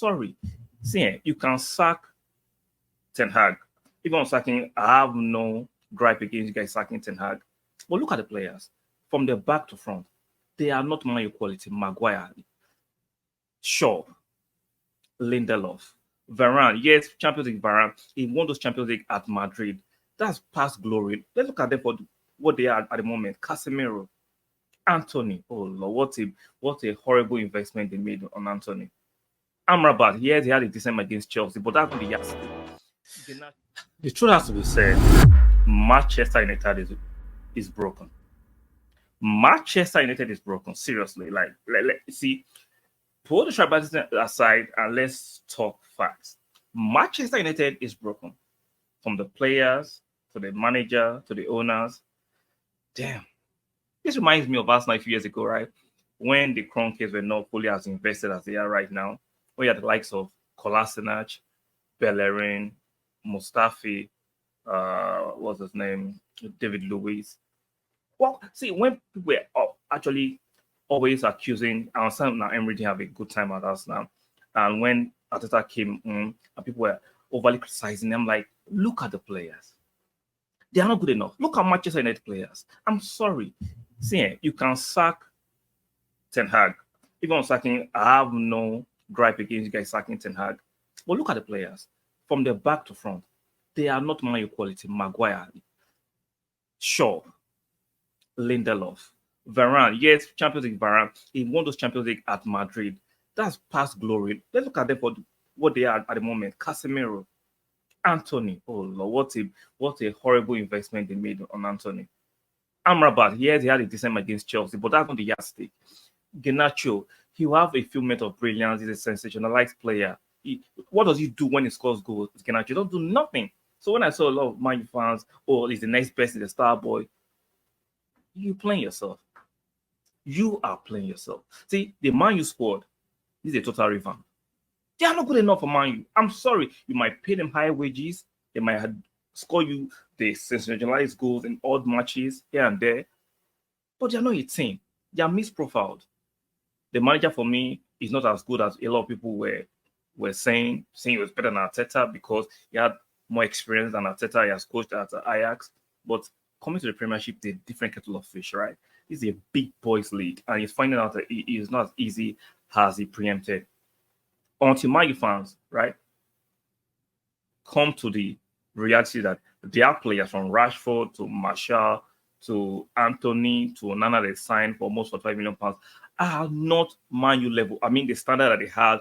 sorry. See, you can sack Ten Hag. Even on sacking, I have no gripe against you guys sacking Ten Hag. But look at the players from the back to front. They are not Man U quality. Maguire, Shaw, Lindelof, Varane. Yes, Champions League Varane. He won those Champions League at Madrid. That's past glory. Let's look at them for what they are at the moment. Casemiro, Anthony. Oh Lord, what a horrible investment they made on Anthony. Amrabat, yes, he had a decent against Chelsea, but that's not the yardstick. The truth has to be said. Manchester United is broken. Manchester United is broken. Seriously, see, put the tribalism aside and let's talk facts. Manchester United is broken, from the players to the manager to the owners. Damn, this reminds me of Arsenal a few years ago, right? When the Kroenkes were not fully as invested as they are right now. We had the likes of Kolasinac, Bellerin, Mustafi, what's his name, David Luiz. Well, see, when people were actually always accusing, I understand now Emery didn't have a good time at us now. And when Arteta came on and people were overly criticizing them, like, look at the players. They are not good enough. Look at Manchester United players. I'm sorry. See, you can sack Ten Hag. Even on sacking, I have no gripe against you guys sacking Ten Hag. But look at the players from the back to front. They are not Man U quality. Maguire, Shaw, Lindelof, Varane. Yes, Champions League Varane. He won those Champions League at Madrid. That's past glory. Let's look at them for what they are at the moment. Casemiro, Anthony. Oh Lord, what a horrible investment they made on Anthony. Amrabat, yes, he had a decent against Chelsea, but that's not the yardstick. Garnacho, he will have a few minutes of brilliance. He's a sensationalized player. What does he do when he scores goals? Garnacho he don't do nothing. So when I saw a lot of Man U fans, oh, he's the next best, he's the star boy, you playing yourself. You are playing yourself. See, the Man U squad is a total revamp. They are not good enough for Man U. I'm sorry. You might pay them high wages. They might score you the sensationalized goals in odd matches here and there. But they are not a team. They are misprofiled. The manager for me is not as good as a lot of people were saying he was better than Arteta because he had more experience than Arteta. He has coached at Ajax. But coming to the Premiership, it's a different kettle of fish, right? It's a big boys league, and he's finding out that it is not as easy as he preempted. Until Man U fans, right, come to the reality that there are players from Rashford to Martial to Anthony to Nana they signed for almost £45 million are not Man U level. I mean, the standard that they had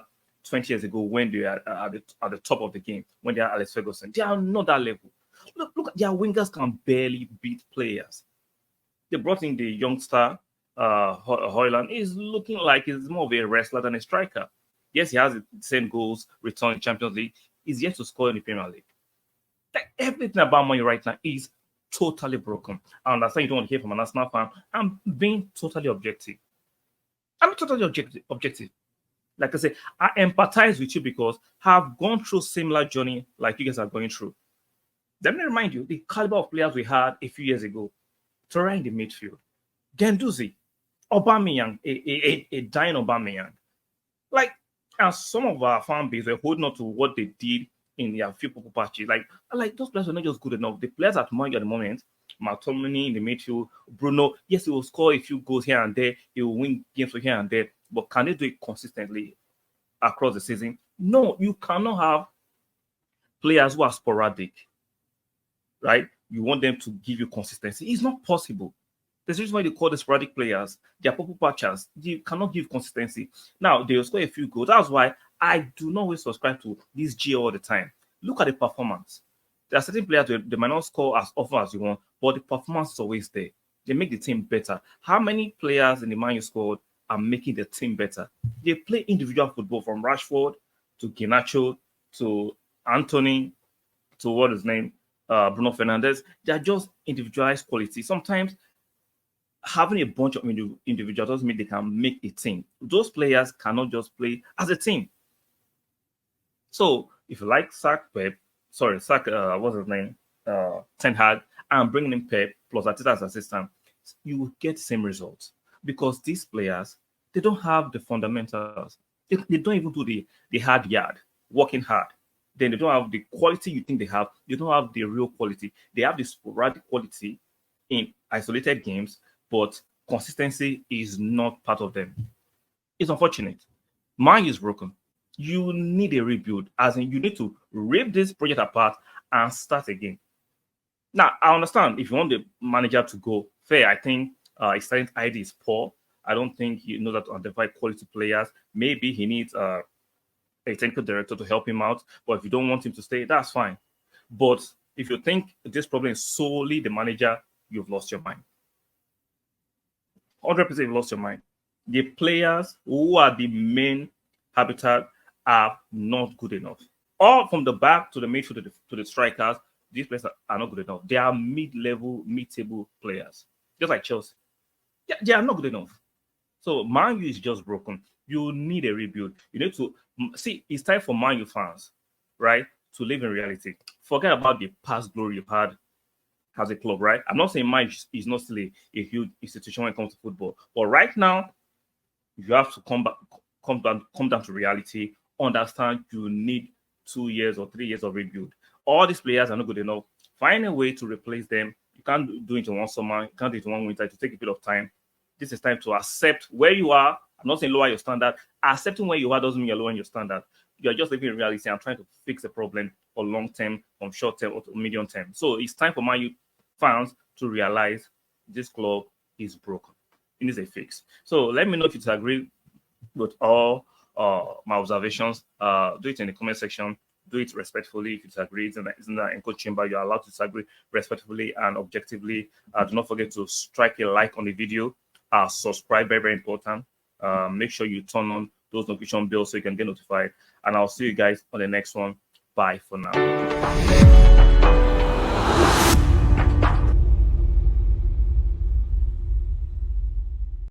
20 years ago when they are at the top of the game, when they are Alex Ferguson, they are not that level. Look, their wingers can barely beat players. They brought in the youngster, Hoyland. He's looking like he's more of a wrestler than a striker. Yes, he has the same goals, return in Champions League. He's yet to score in the Premier League. Like, everything about Man U right now is totally broken. I understand you don't want to hear from an Arsenal fan. I'm being totally objective. I'm totally objective. Like I said, I empathize with you because I've gone through similar journey like you guys are going through. Let me remind you, the caliber of players we had a few years ago. Torreira in the midfield. Guendouzi, Aubameyang, a dying Aubameyang. Like, and some of our fan base were holding on to what they did in their few purple patches. Like those players are not just good enough. The players at Man U at the moment, McTominay in the midfield, Bruno, yes, he will score a few goals here and there. He will win games here and there. But can they do it consistently across the season? No, you cannot have players who are sporadic, right? You want them to give you consistency. It's not possible. There's a reason why they call the sporadic players. They are purple patchers. You cannot give consistency. Now, they'll score a few goals. That's why I do not always subscribe to this G all the time. Look at the performance. There are certain players they might not score as often as you want, but the performance is always there. They make the team better. How many players in the Man U squad are making the team better? They play individual football from Rashford to Garnacho to Anthony to what is name Bruno Fernandes. They are just individualized quality. Sometimes having a bunch of individuals doesn't mean they can make a team. Those players cannot just play as a team. So if you like what's his name? Ten Hag, and bringing in Pep plus Arteta as assistant, you will get the same results because these players, they don't have the fundamentals. They don't even do the hard yard, working hard. Then they don't have the quality you think they have. They don't have the real quality. They have the sporadic quality in isolated games, but consistency is not part of them. It's unfortunate. Mine is broken. You need a rebuild, as in you need to rip this project apart and start again. Now, I understand if you want the manager to go fair. I think his talent ID is poor. I don't think he knows how to identify quality players. Maybe he needs a technical director to help him out. But if you don't want him to stay, that's fine. But if you think this problem is solely the manager, you've lost your mind. 100% you've lost your mind. The players who are the main habitat are not good enough. All from the back to the midfield to the strikers, these players are not good enough. They are mid-level, mid-table players, just like Chelsea. Yeah, they are not good enough. So Man U is just broken. You need a rebuild. You need to see. It's time for Man U fans, right, to live in reality. Forget about the past glory you've had as a club, right? I'm not saying Man U is not still a huge institution when it comes to football, but right now you have to come down to reality. Understand you need 2 years or 3 years of rebuild. All these players are not good enough. Find a way to replace them. You can't do it in one summer. You can't do it in one winter. To take a bit of time. This is time to accept where you are. I'm not saying lower your standard. Accepting where you are doesn't mean you're lowering your standard. You're just living in reality and trying to fix the problem for long term, from short term or medium term. So it's time for Man U fans to realize this club is broken. It needs a fix. So let me know if you disagree with all my observations. Do it in the comment section. Do it respectfully. If you disagree, it's in the echo chamber. You're allowed to disagree respectfully and objectively. Do not forget to strike a like on the video. Subscribe, very, very important. Make sure you turn on those notification bells so you can get notified. And I'll see you guys on the next one. Bye for now.